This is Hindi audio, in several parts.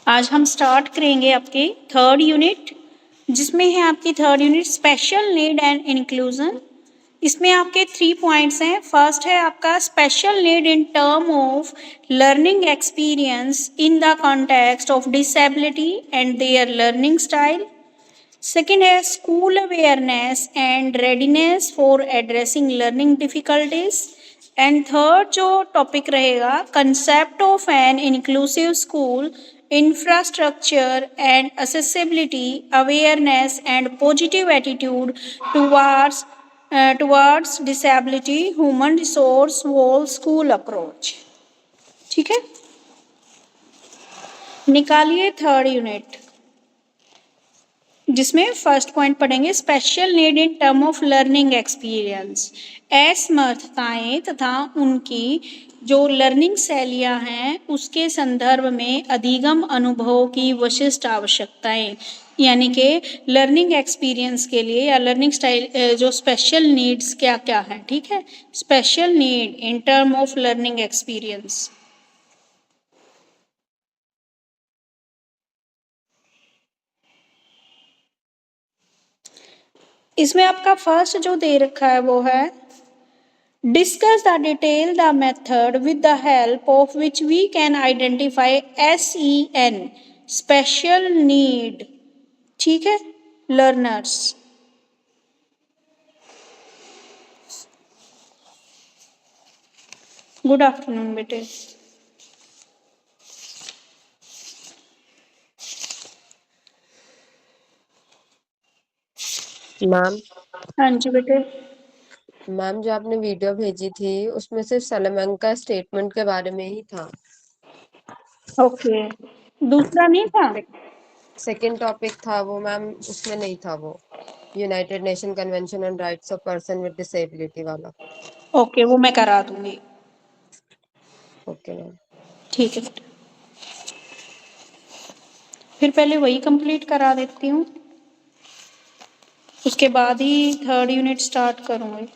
आज हम स्टार्ट करेंगे आपकी थर्ड यूनिट, जिसमें है आपकी third unit special need and inclusion. इसमें आपके 3 पॉइंट्स हैं। फर्स्ट है आपका special need in term of learning experience in the context of disability and their learning style. Second है school awareness and readiness for addressing learning difficulties. And third जो टॉपिक रहेगा concept of an inclusive school, infrastructure and accessibility, awareness and positive attitude towards disability, human resource whole school approach। ठीक है, निकालिए थर्ड यूनिट, जिसमें फर्स्ट पॉइंट पढ़ेंगे special need in term of learning experience. असमर्थताएं तथा उनकी जो लर्निंग शैलियाँ हैं उसके संदर्भ में अधिगम अनुभव की विशिष्ट आवश्यकताएं, यानी कि लर्निंग एक्सपीरियंस के लिए या लर्निंग स्टाइल जो स्पेशल नीड्स क्या क्या है। ठीक है, special need in term of learning experience. इसमें आपका फर्स्ट जो दे रखा है वो है discuss the detail the method with the help of which we can identify SEN special need। ठीक है, learners। गुड आफ्टरनून बेटे। मैम हाँ जी बेटे। मैम जो आपने वीडियो भेजी थी उसमें सिर्फ सैलामैंका स्टेटमेंट के बारे में ही था। ओके, दूसरा नहीं था। सेकंड टॉपिक था वो मैम, उसमें नहीं था वो United nation convention on rights of person with disability वाला। ओके, वो मैं करा दूंगी। Okay ma'am. ठीक है बेटे, फिर पहले वही कंप्लीट करा देती हूँ, उसके बाद ही थर्ड यूनिट स्टार्ट करूँगी।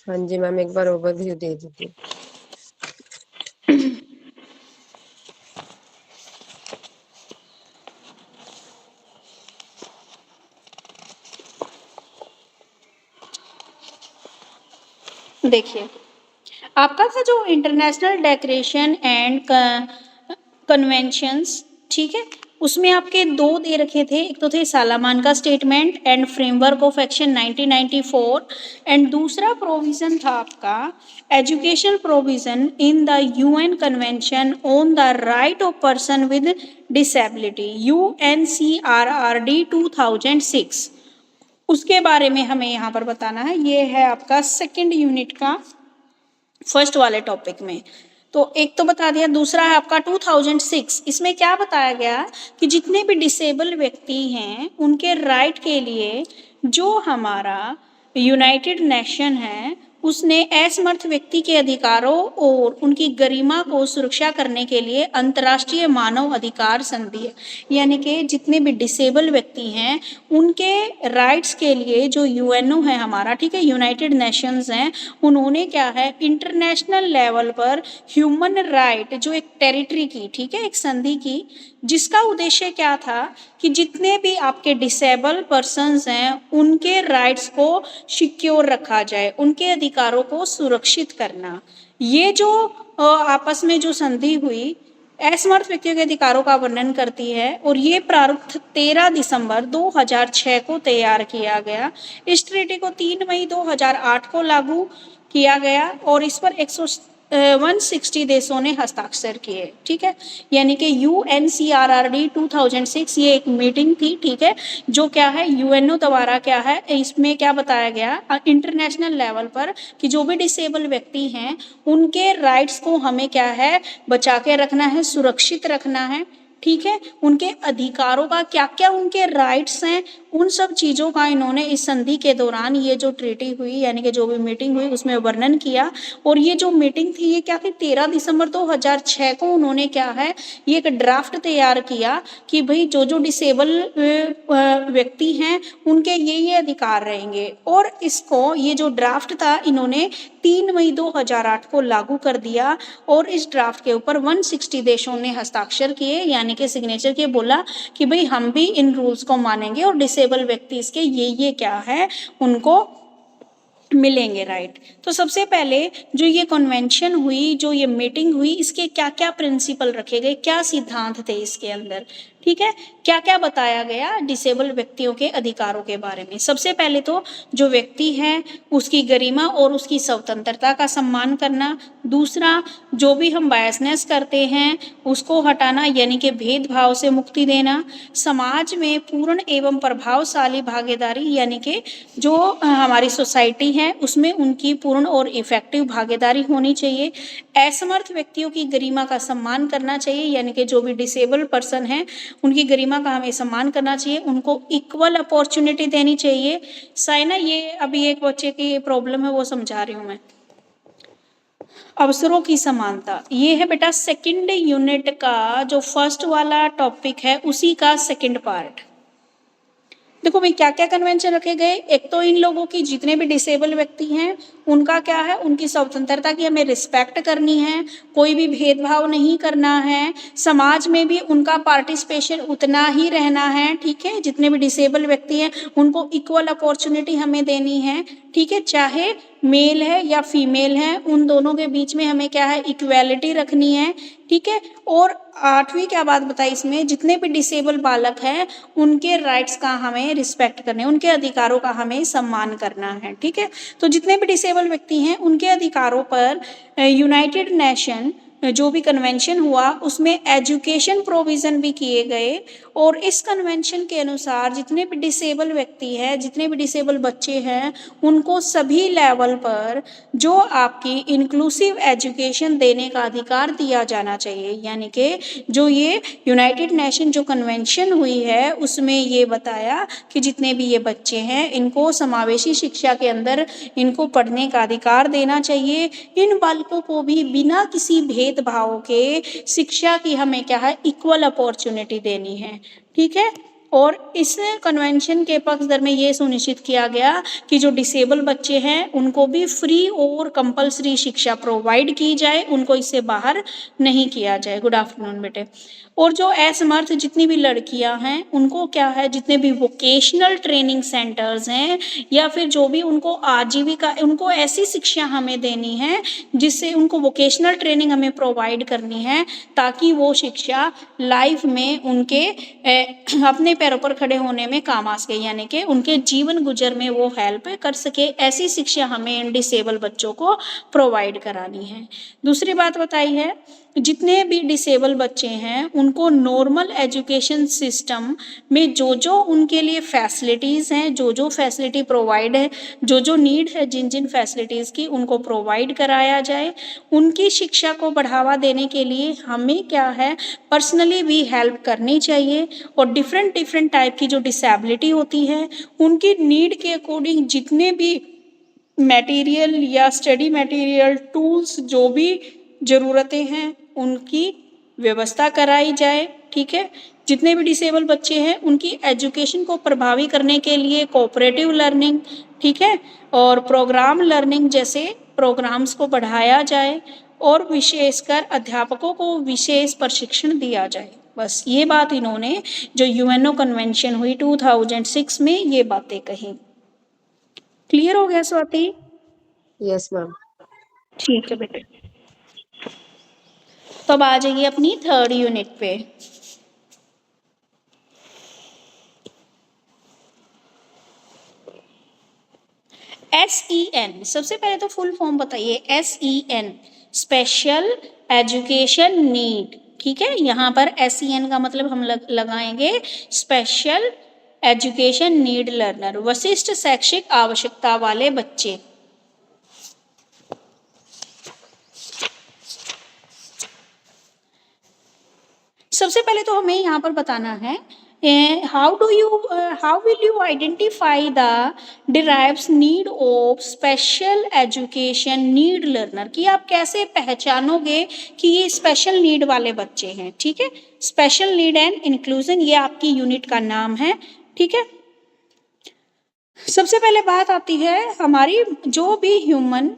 हाँ जी मैम, एक बार ओवरव्यू दे दीजिए। देखिए, आपका था जो इंटरनेशनल डेक्रेशन एंड कन्वेंशंस, ठीक है, उसमें आपके दो दे रखे थे। एक तो थे Salamanca statement and framework of action 1994, and दूसरा प्रोविजन था आपका education provision in the UN convention on the right of person with disability UNCRRD 2006। उसके बारे में हमें यहाँ पर बताना है। ये है आपका सेकेंड यूनिट का फर्स्ट वाले टॉपिक में। तो एक तो बता दिया, दूसरा है आपका 2006। इसमें क्या बताया गया कि जितने भी डिसेबल व्यक्ति हैं उनके राइट के लिए जो हमारा यूनाइटेड नेशन है उसने असमर्थ व्यक्ति के अधिकारों और उनकी गरिमा को सुरक्षा करने के लिए अंतर्राष्ट्रीय मानव अधिकार संधि, यानी कि जितने भी डिसेबल व्यक्ति हैं उनके राइट्स के लिए जो यूएनओ है हमारा, ठीक है, यूनाइटेड नेशंस हैं, उन्होंने क्या है इंटरनेशनल लेवल पर ह्यूमन राइट जो एक टेरिटरी की, ठीक है, एक संधि की, जिसका उद्देश्य क्या था कि जितने भी आपके डिसेबल पर्सन्स हैं उनके राइट्स को सिक्योर रखा जाए, उनके अधिकारों को सुरक्षित करना। ये जो आपस में जो संधि हुई असमर्थ व्यक्तियों के अधिकारों का वर्णन करती है, और ये प्रारूप 13 दिसंबर 2006 को तैयार किया गया। इस ट्रीटी को 3 मई 2008 को लागू किया गया और इस पर 160 देशों ने हस्ताक्षर किए। ठीक है, यानी कि UNCRRD 2006 ये एक मीटिंग थी, ठीक है, जो क्या है यूएनओ द्वारा क्या है, इसमें क्या बताया गया इंटरनेशनल लेवल पर कि जो भी डिसेबल व्यक्ति हैं उनके राइट्स को हमें क्या है बचा के रखना है, सुरक्षित रखना है। ठीक है, उनके अधिकारों का क्या क्या उनके राइट्स हैं उन सब चीज़ों का इन्होंने इस संधि के दौरान ये जो ट्रीटी हुई यानी कि जो भी मीटिंग हुई उसमें वर्णन किया। और ये जो मीटिंग थी ये क्या थी, 13 दिसंबर 2006 को उन्होंने क्या है ये एक ड्राफ्ट तैयार किया कि भाई जो जो डिसेबल व्यक्ति हैं उनके ये अधिकार रहेंगे। और इसको ये जो ड्राफ्ट था इन्होंने 3 मई 2008 को लागू कर दिया। और इस ड्राफ्ट के ऊपर 160 देशों ने हस्ताक्षर किए यानी कि सिग्नेचर किए, बोला कि भाई हम भी इन रूल्स को मानेंगे और डिसेबल व्यक्ति इसके ये क्या है उनको मिलेंगे, राइट। तो सबसे पहले जो ये कन्वेंशन हुई, जो ये मीटिंग हुई, इसके क्या क्या प्रिंसिपल रखे गए, क्या सिद्धांत थे इसके अंदर, ठीक है, क्या क्या बताया गया डिसेबल व्यक्तियों के अधिकारों के बारे में। सबसे पहले तो जो व्यक्ति है उसकी गरिमा और उसकी स्वतंत्रता का सम्मान करना। दूसरा, जो भी हम बायसनेस करते हैं उसको हटाना यानी कि भेदभाव से मुक्ति देना। समाज में पूर्ण एवं प्रभावशाली भागीदारी यानी कि जो हमारी सोसाइटी है उसमें उनकी पूर्ण और इफेक्टिव भागीदारी होनी चाहिए। असमर्थ व्यक्तियों की गरिमा का सम्मान करना चाहिए यानी कि जो भी डिसेबल पर्सन है उनकी गरिमा का हमें सम्मान करना चाहिए, उनको इक्वल अपॉर्चुनिटी देनी चाहिए। साइना, ये अभी एक बच्चे की प्रॉब्लम है वो समझा रही हूँ मैं। अवसरों की समानता, ये है बेटा सेकंड यूनिट का जो फर्स्ट वाला टॉपिक है उसी का सेकंड पार्ट। देखो भाई क्या क्या कन्वेंशन रखे गए। एक तो इन लोगों की जितने भी डिसेबल व्यक्ति हैं उनका क्या है, उनकी स्वतंत्रता की हमें रिस्पेक्ट करनी है, कोई भी भेदभाव नहीं करना है, समाज में भी उनका पार्टिसिपेशन उतना ही रहना है, ठीक है। जितने भी डिसेबल व्यक्ति हैं उनको इक्वल अपॉर्चुनिटी हमें देनी है, ठीक है, चाहे मेल है या फीमेल है उन दोनों के बीच में हमें क्या है इक्वेलिटी रखनी है, ठीक है। और आठवीं क्या बात बताई इसमें, जितने भी डिसेबल बालक हैं उनके राइट्स का हमें रिस्पेक्ट करने, उनके अधिकारों का हमें सम्मान करना है, ठीक है। तो जितने भी डिसेबल व्यक्ति हैं उनके अधिकारों पर यूनाइटेड नेशन जो भी कन्वेंशन हुआ उसमें एजुकेशन प्रोविज़न भी किए गए। और इस कन्वेंशन के अनुसार जितने भी डिसेबल व्यक्ति हैं, जितने भी डिसेबल बच्चे हैं उनको सभी लेवल पर जो आपकी इंक्लूसिव एजुकेशन देने का अधिकार दिया जाना चाहिए। यानी कि जो ये यूनाइटेड नेशन जो कन्वेंशन हुई है उसमें ये बताया कि जितने भी ये बच्चे हैं इनको समावेशी शिक्षा के अंदर इनको पढ़ने का अधिकार देना चाहिए। इन बालकों को भी बिना किसी भेदभाव के शिक्षा की हमें क्या है इक्वल अपॉर्चुनिटी देनी है, ठीक है। और इस कन्वेंशन के पक्षधर में ये सुनिश्चित किया गया कि जो डिसेबल बच्चे हैं उनको भी फ्री और कंपलसरी शिक्षा प्रोवाइड की जाए, उनको इससे बाहर नहीं किया जाए। गुड आफ्टरनून बेटे। और जो असमर्थ जितनी भी लड़कियां हैं उनको क्या है, जितने भी वोकेशनल ट्रेनिंग सेंटर्स हैं या फिर जो भी उनको आजीविका, उनको ऐसी शिक्षा हमें देनी है जिससे उनको वोकेशनल ट्रेनिंग हमें प्रोवाइड करनी है ताकि वो शिक्षा लाइफ में उनके अपने पैरों पर खड़े होने में काम आ सके, यानी कि उनके जीवन गुजर में वो हेल्प कर सके। ऐसी शिक्षा हमें इन डिसेबल बच्चों को प्रोवाइड करानी है। दूसरी बात बताई है, जितने भी डिसेबल बच्चे हैं उनको नॉर्मल एजुकेशन सिस्टम में जो जो उनके लिए फैसिलिटीज़ हैं, जो जो फैसिलिटी प्रोवाइड है, जो जो नीड है जिन जिन फैसिलिटीज़ की उनको प्रोवाइड कराया जाए। उनकी शिक्षा को बढ़ावा देने के लिए हमें क्या है पर्सनली भी हेल्प करनी चाहिए। और डिफरेंट डिफरेंट टाइप की जो डिसेबिलिटी होती है उनकी नीड के अकॉर्डिंग जितने भी मटेरियल या स्टडी मटेरियल टूल्स जो भी ज़रूरतें हैं उनकी व्यवस्था कराई जाए, ठीक है। जितने भी डिसेबल बच्चे हैं उनकी एजुकेशन को प्रभावी करने के लिए कोऑपरेटिव लर्निंग, ठीक है, और प्रोग्राम लर्निंग जैसे प्रोग्राम्स को बढ़ाया जाए और विशेषकर अध्यापकों को विशेष प्रशिक्षण दिया जाए। बस ये बात इन्होंने जो यूएनओ कन्वेंशन हुई 2006 में ये बातें कही। क्लियर हो गया स्वाति? Yes ma'am. ठीक है बेटे। तो अब आ जाइए अपनी थर्ड यूनिट पे। SEN, सबसे पहले तो फुल फॉर्म बताइए। SEN स्पेशल एजुकेशन नीड, ठीक है। यहाँ पर SEN का मतलब हम लगाएंगे स्पेशल एजुकेशन नीड लर्नर, विशिष्ट शैक्षिक आवश्यकता वाले बच्चे। सबसे पहले तो हमें यहाँ पर बताना है how will you identify the derives need of special education need learner, कि आप कैसे पहचानोगे कि ये स्पेशल नीड वाले बच्चे हैं। ठीक है, स्पेशल नीड एंड इंक्लूजन ये आपकी यूनिट का नाम है। ठीक है, सबसे पहले बात आती है हमारी जो भी ह्यूमन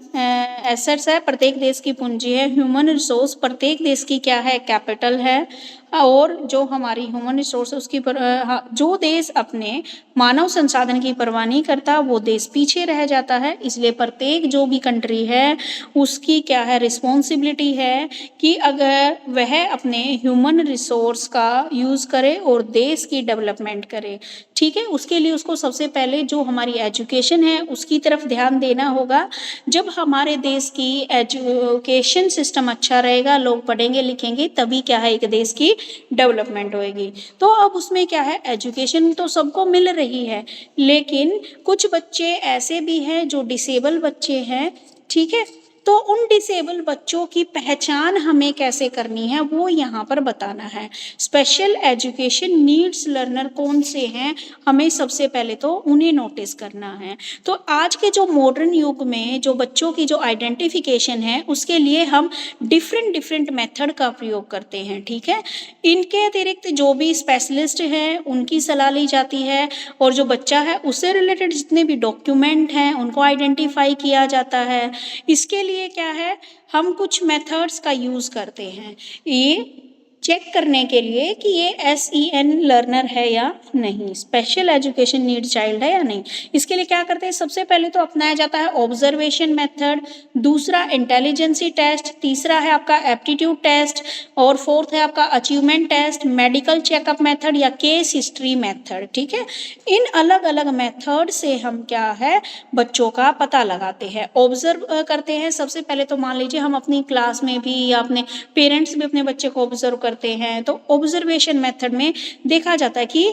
एसेट्स है, प्रत्येक देश की पूंजी है। ह्यूमन रिसोर्स प्रत्येक देश की क्या है, कैपिटल है। और जो हमारी ह्यूमन रिसोर्स उसकी जो देश अपने मानव संसाधन की परवाह नहीं करता वो देश पीछे रह जाता है। इसलिए प्रत्येक जो भी कंट्री है उसकी क्या है, रिस्पॉन्सिबिलिटी है कि अगर वह अपने ह्यूमन रिसोर्स का यूज़ करे और देश की डेवलपमेंट करे। ठीक है, उसके लिए उसको सबसे पहले जो हमारी एजुकेशन है उसकी तरफ ध्यान देना होगा। जब हमारे देश की एजुकेशन सिस्टम अच्छा रहेगा, लोग पढ़ेंगे लिखेंगे, तभी क्या है एक देश की डेवलपमेंट होएगी। तो अब उसमें क्या है, एजुकेशन तो सबको मिल रही है, लेकिन कुछ बच्चे ऐसे भी हैं जो डिसेबल बच्चे हैं। ठीक है, तो उन डिसेबल बच्चों की पहचान हमें कैसे करनी है वो यहाँ पर बताना है। स्पेशल एजुकेशन नीड्स लर्नर कौन से हैं, हमें सबसे पहले तो उन्हें नोटिस करना है। तो आज के जो मॉडर्न युग में जो बच्चों की जो आइडेंटिफिकेशन है उसके लिए हम डिफरेंट मेथड का प्रयोग करते हैं। ठीक है, इनके अतिरिक्त जो भी स्पेशलिस्ट हैं उनकी सलाह ली जाती है, और जो बच्चा है उससे रिलेटेड जितने भी डॉक्यूमेंट हैं उनको आइडेंटिफाई किया जाता है। इसके लिए क्या है, हम कुछ मेथड्स का यूज़ करते हैं ये चेक करने के लिए कि ये SEN लर्नर है या नहीं, स्पेशल एजुकेशन नीड चाइल्ड है या नहीं। इसके लिए क्या करते हैं, सबसे पहले तो अपनाया जाता है ऑब्जर्वेशन मेथड, दूसरा इंटेलिजेंसी टेस्ट, तीसरा है आपका एप्टीट्यूड टेस्ट, और फोर्थ है आपका achievement test, medical checkup method या केस हिस्ट्री मेथड। ठीक है, इन अलग अलग मेथड से हम क्या है बच्चों का पता लगाते हैं, ऑब्जर्व करते हैं। सबसे पहले तो मान लीजिए हम अपनी क्लास में भी या अपने पेरेंट्स भी अपने बच्चे को ऑब्जर्व करते हैं, तो ऑब्जर्वेशन मेथड में देखा जाता है कि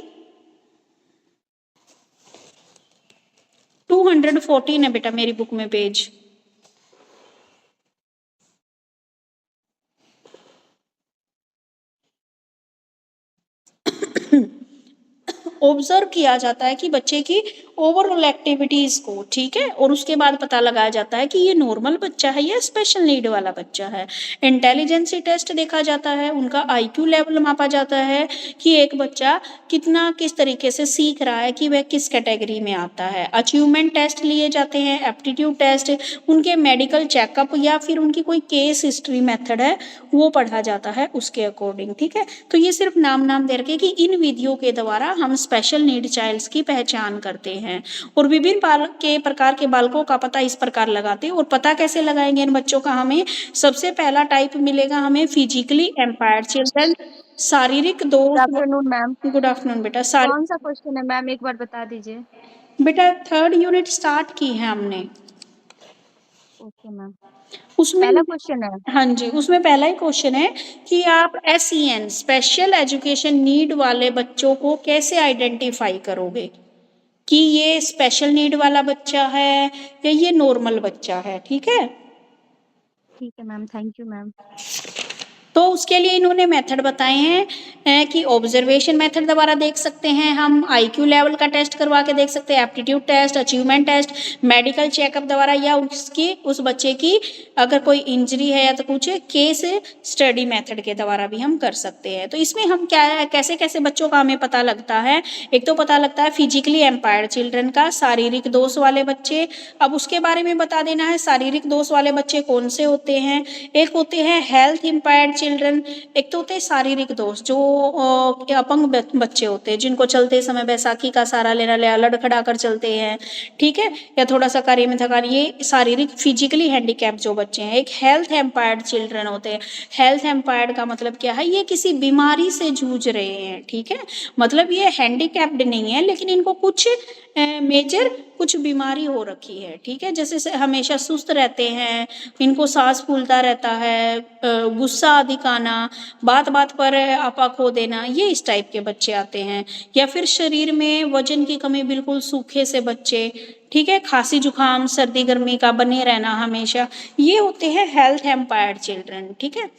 214 है बेटा मेरी बुक में पेज। ऑब्जर्व किया जाता है कि बच्चे की ओवरऑल एक्टिविटीज़ को। ठीक है, और उसके बाद पता लगाया जाता है कि ये नॉर्मल बच्चा है या स्पेशल नीड वाला बच्चा है। इंटेलिजेंसी टेस्ट देखा जाता है, उनका IQ लेवल मापा जाता है कि एक बच्चा कितना किस तरीके से सीख रहा है, कि वह किस कैटेगरी में आता है। अचीवमेंट टेस्ट लिए जाते हैं, एप्टीट्यूड टेस्ट, उनके मेडिकल चेकअप या फिर उनकी कोई केस हिस्ट्री मेथड है वो पढ़ा जाता है उसके अकॉर्डिंग। ठीक है, तो ये सिर्फ नाम दे रखे कि इन विधियों के द्वारा हम स्पेशल नीड चाइल्ड्स की पहचान करते हैं, और विभिन्न प्रकार के बालकों का पता इस प्रकार लगाते हैं। और पता कैसे लगाएंगे इन बच्चों का, हमें सबसे पहला टाइप मिलेगा हमें फिजिकली एम्पायर्ड चिल्ड्रन, शारीरिक दोष। Good afternoon ma'am. Good afternoon बेटा। कौन सा क्वेश्चन है मैम, एक बार बता दीजिए। बेटा 3rd यूनिट स्टार्ट की है हमने। ओके मैम, उसमें पहला क्वेश्चन है। हाँ जी, उसमें पहला ही क्वेश्चन है कि आप SEN स्पेशल एजुकेशन नीड वाले बच्चों को कैसे आइडेंटिफाई करोगे कि ये स्पेशल नीड वाला बच्चा है या ये नॉर्मल बच्चा है। ठीक है, ठीक है मैम, थैंक यू मैम। तो उसके लिए इन्होंने मेथड बताए हैं कि ऑब्जर्वेशन मेथड द्वारा देख सकते हैं, हम IQ लेवल का टेस्ट करवा के देख सकते हैं, aptitude test, achievement test, medical checkup द्वारा, या उसकी उस बच्चे की अगर कोई इंजरी है या तो कुछ केस स्टडी मेथड के द्वारा भी हम कर सकते हैं। तो इसमें हम क्या कैसे कैसे बच्चों का हमें पता लगता है, एक तो पता लगता है फिजिकली एम्पायर्ड चिल्ड्रन का, शारीरिक दोष वाले बच्चे। अब उसके बारे में बता देना है शारीरिक दोष वाले बच्चे कौन से होते हैं। एक होते हैं हेल्थ इम्पायर्ड चिल्ड्रन, एक तो होते हैं शारीरिक दोष जो अपंग बच्चे होते हैं, जिनको चलते समय बैसाखी का सहारा लेना लड़खड़ा कर चलते हैं। ठीक है, या थोड़ा सा कार्य में थकान, ये शारीरिक फिजिकली हैंडीकैप जो बच्चे हैं। एक हेल्थ एम्पायर्ड चिल्ड्रन होते हैं। हेल्थ एम्पायर्ड का मतलब क्या है, ये किसी बीमारी से जूझ रहे हैं। ठीक है, मतलब ये हैंडीकैप्ड नहीं है लेकिन इनको कुछ मेजर कुछ बीमारी हो रखी है। ठीक है, जैसे हमेशा सुस्त रहते हैं, इनको सांस फूलता रहता है, गुस्सा अधिक आना, बात बात पर आपा खो देना, ये इस टाइप के बच्चे आते हैं। या फिर शरीर में वजन की कमी, बिल्कुल सूखे से बच्चे। ठीक है, खांसी जुकाम सर्दी गर्मी का बने रहना हमेशा, ये होते हैं हेल्थ एम्पायर्ड चिल्ड्रन। ठीक है,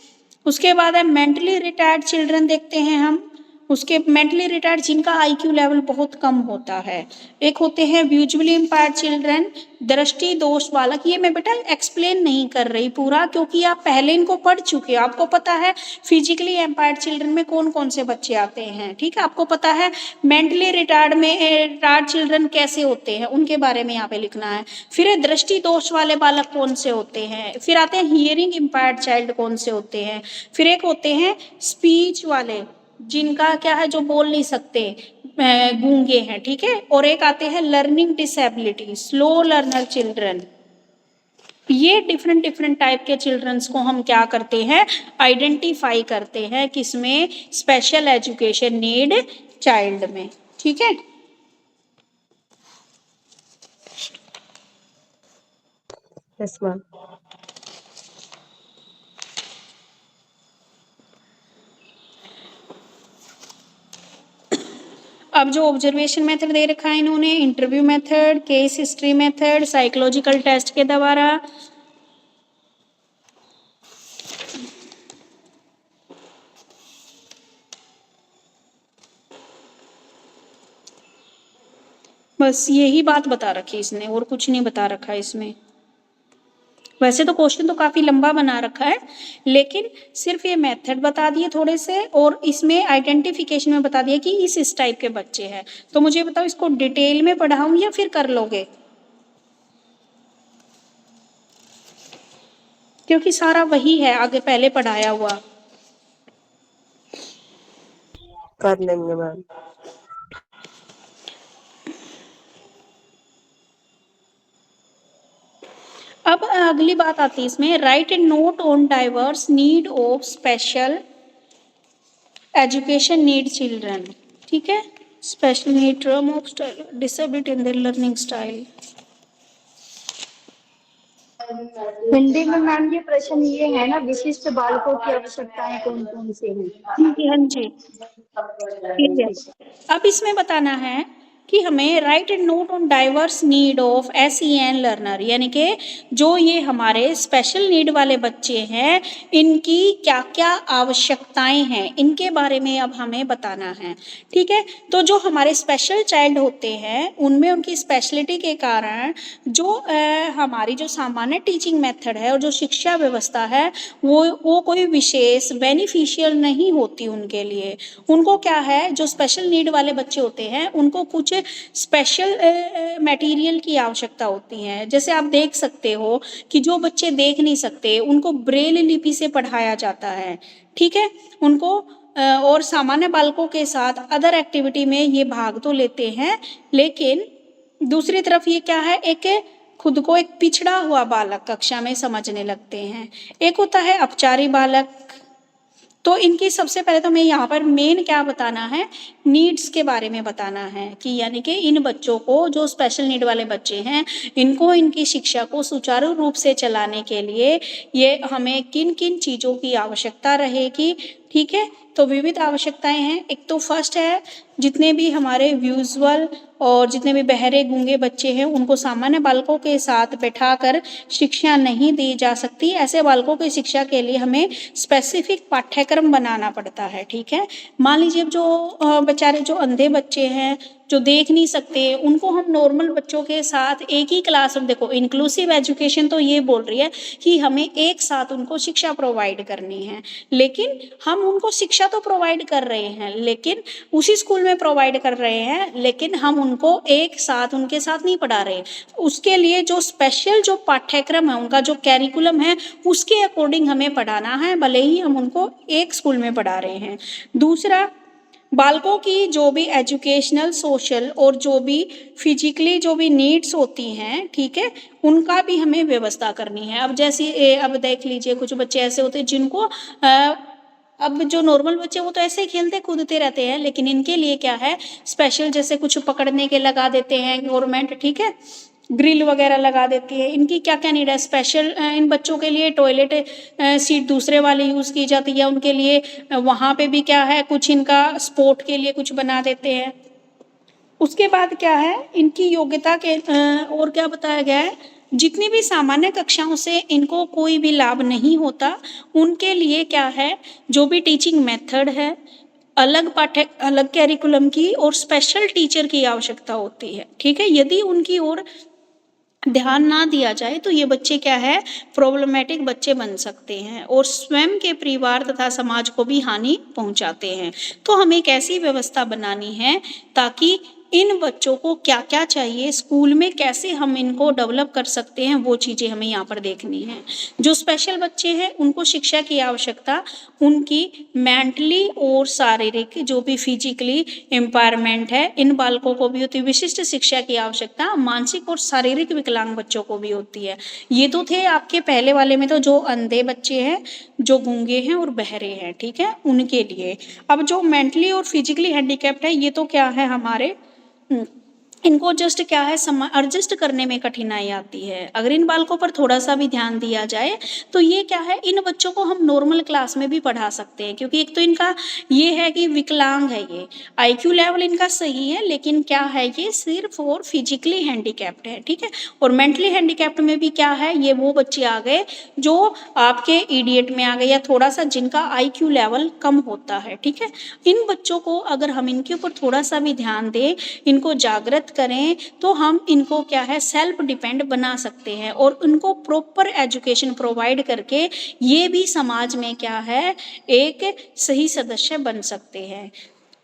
उसके बाद है मेंटली रिटायर्ड चिल्ड्रन देखते हैं हम। उसके मेंटली रिटायर्ड जिनका आईक्यू लेवल बहुत कम होता है। एक होते हैं विजुअली इम्पायर्ड चिल्ड्रन, दृष्टि दोष बालक। ये मैं बेटा एक्सप्लेन नहीं कर रही पूरा, क्योंकि आप पहले इनको पढ़ चुके हो, आपको पता है फिजिकली एम्पायर्ड चिल्ड्रन में कौन कौन से बच्चे आते हैं, ठीक है। आपको पता है मेंटली रिटायर्ड में रिटायर्ड चिल्ड्रन कैसे होते हैं, उनके बारे में यहाँ पे लिखना है। फिर दृष्टि दोष वाले बालक कौन से होते हैं, फिर आते हैं हियरिंग इम्पायर्ड चाइल्ड कौन से होते हैं, फिर एक होते हैं स्पीच वाले जिनका क्या है जो बोल नहीं सकते, गूंगे हैं, ठीक है। और एक आते हैं learning disability, slow learner children. ये डिफरेंट डिफरेंट टाइप के चिल्ड्रंस को हम क्या करते हैं, आइडेंटिफाई करते हैं किसमें, स्पेशल एजुकेशन नीड चाइल्ड में, ठीक है। Yes ma'am. अब जो ऑब्जर्वेशन मेथड दे रखा है इन्होंने, interview method, case history method, psychological test के द्वारा, बस यही बात बता रखी इसने, और कुछ नहीं बता रखा इसमें। वैसे तो क्वेश्चन तो काफी लंबा बना रखा है, लेकिन सिर्फ ये मेथड बता दिए थोड़े से, और इसमें आइडेंटिफिकेशन में बता दिया कि इस टाइप के बच्चे हैं। तो मुझे बताओ इसको डिटेल में पढ़ाऊं या फिर कर लोगे, क्योंकि सारा वही है आगे पहले पढ़ाया हुआ। कर लेंगे मैम। अब अगली बात आती है इसमें, right A note on diverse need of special education need children, ठीक है। Special need term of disability in the learning style. Hindi में मैम ये प्रश्न ये है ना, विशिष्ट बालकों की आवश्यकताएं कौन कौन सी हैं? हाँ जी, ठीक है। अब इसमें बताना है कि हमें right and note on diverse need of SEN learner, यानी कि जो ये हमारे स्पेशल नीड वाले बच्चे हैं इनकी क्या क्या आवश्यकताएं हैं, इनके बारे में अब हमें बताना है, ठीक है। तो जो हमारे स्पेशल चाइल्ड होते हैं उनमें उनकी स्पेशलिटी के कारण जो हमारी जो सामान्य टीचिंग मेथड है और जो शिक्षा व्यवस्था है वो कोई विशेष बेनिफिशियल नहीं होती उनके लिए। उनको क्या है, जो स्पेशल नीड वाले बच्चे होते हैं उनको कुछ स्पेशल मटेरियल की आवश्यकता होती है। जैसे आप देख सकते हो कि जो बच्चे देख नहीं सकते उनको ब्रेल लिपि से पढ़ाया जाता है, ठीक है। उनको और सामान्य बालकों के साथ अदर एक्टिविटी में ये भाग तो लेते हैं, लेकिन दूसरी तरफ ये क्या है, एक खुद को एक पिछड़ा हुआ बालक कक्षा में समझने लगते हैं। एक होता है अपचारी बालक। तो इनकी सबसे पहले तो मैं यहाँ पर मेन क्या बताना है, नीड्स के बारे में बताना है कि यानी कि इन बच्चों को, जो स्पेशल नीड वाले बच्चे हैं, इनको इनकी शिक्षा को सुचारू रूप से चलाने के लिए ये हमें किन किन चीज़ों की आवश्यकता रहेगी, ठीक है। तो विविध आवश्यकताएं हैं। एक तो फर्स्ट है, जितने भी हमारे विजुअल और जितने भी बहरे गूंगे बच्चे हैं उनको सामान्य बालकों के साथ बैठाकर शिक्षा नहीं दी जा सकती। ऐसे बालकों की शिक्षा के लिए हमें स्पेसिफिक पाठ्यक्रम बनाना पड़ता है, ठीक है। मान लीजिए जो बेचारे जो अंधे बच्चे हैं, जो देख नहीं सकते, उनको हम नॉर्मल बच्चों के साथ एक ही क्लास में, देखो इंक्लूसिव एजुकेशन तो ये बोल रही है कि हमें एक साथ उनको शिक्षा प्रोवाइड करनी है, लेकिन हम उनको शिक्षा तो प्रोवाइड कर रहे हैं, लेकिन उसी स्कूल में प्रोवाइड कर रहे हैं, लेकिन हम उनको एक साथ उनके साथ नहीं पढ़ा रहे। उसके लिए जो स्पेशल जो पाठ्यक्रम है, उनका जो कैरिकुलम है, उसके अकॉर्डिंग हमें पढ़ाना है, भले ही हम उनको एक स्कूल में पढ़ा रहे हैं। दूसरा, बालकों की जो भी एजुकेशनल, सोशल और जो भी फिजिकली जो भी नीड्स होती हैं, ठीक है, उनका भी हमें व्यवस्था करनी है। अब जैसे अब देख लीजिए कुछ बच्चे ऐसे होते हैं जिनको अब जो नॉर्मल बच्चे वो तो ऐसे ही खेलते कूदते रहते हैं, लेकिन इनके लिए क्या है, स्पेशल जैसे कुछ पकड़ने के लगा देते हैं गवर्नमेंट, ठीक है, ग्रिल वगैरह लगा देती है। इनकी क्या क्या नीड है, स्पेशल इन बच्चों के लिए टॉयलेट सीट दूसरे वाली यूज़ की जाती है उनके लिए, वहाँ पे भी क्या है, कुछ इनका स्पोर्ट के लिए कुछ बना देते हैं। उसके बाद क्या है, इनकी योग्यता के और क्या बताया गया है, जितनी भी सामान्य कक्षाओं से इनको कोई भी लाभ नहीं होता, उनके लिए क्या है, जो भी टीचिंग मेथड है, अलग कैरिकुलम की और स्पेशल टीचर की आवश्यकता होती है, ठीक है। यदि उनकी ओर ध्यान ना दिया जाए तो ये बच्चे क्या है, प्रॉब्लमेटिक बच्चे बन सकते हैं और स्वयं के परिवार तथा समाज को भी हानि पहुंचाते हैं। तो हमें एक ऐसी व्यवस्था बनानी है ताकि इन बच्चों को क्या क्या चाहिए, स्कूल में कैसे हम इनको डेवलप कर सकते हैं, वो चीज़ें हमें यहाँ पर देखनी है। जो स्पेशल बच्चे हैं उनको शिक्षा की आवश्यकता उनकी मेंटली और शारीरिक जो भी फिजिकली एम्पावरमेंट है, इन बालकों को भी होती है। विशिष्ट शिक्षा की आवश्यकता मानसिक और शारीरिक विकलांग बच्चों को भी होती है। ये तो थे आपके पहले वाले में, तो जो अंधे बच्चे हैं, जो गूंगे हैं और बहरे हैं, ठीक है, उनके लिए। अब जो मेंटली और फिजिकली हैंडीकैप्ड है, ये तो क्या है हमारे इनको जस्ट क्या है एडजस्ट करने में कठिनाई आती है। अगर इन बालकों पर थोड़ा सा भी ध्यान दिया जाए तो ये क्या है, इन बच्चों को हम नॉर्मल क्लास में भी पढ़ा सकते हैं, क्योंकि एक तो इनका ये है कि विकलांग है, ये आईक्यू लेवल इनका सही है, लेकिन क्या है, ये सिर्फ और फिजिकली हैंडीकैप्ड है, ठीक है। और मेंटली हैंडीकैप्ड में भी क्या है, ये वो बच्चे आ गए जो आपके इडियट में आ गए या थोड़ा सा जिनका आईक्यू लेवल कम होता है, ठीक है। इन बच्चों को अगर हम इनके ऊपर थोड़ा सा भी ध्यान दें, इनको जागृत करें, तो हम इनको क्या है, सेल्फ डिपेंड बना सकते हैं और उनको प्रॉपर एजुकेशन प्रोवाइड करके ये भी समाज में क्या है, एक सही सदस्य बन सकते हैं।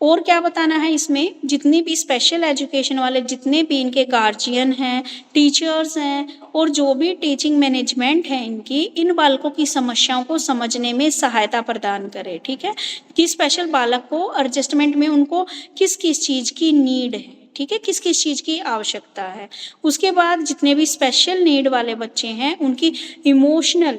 और क्या बताना है इसमें, जितनी भी स्पेशल एजुकेशन वाले जितने भी इनके गार्जियन हैं, टीचर्स हैं और जो भी टीचिंग मैनेजमेंट है इनकी, इन बालकों की समस्याओं को समझने में सहायता प्रदान करे, ठीक है, कि स्पेशल बालक को एडजस्टमेंट में उनको किस किस चीज़ की नीड है, ठीक है, किस किस चीज़ की आवश्यकता है। उसके बाद जितने भी स्पेशल नीड वाले बच्चे हैं उनकी इमोशनल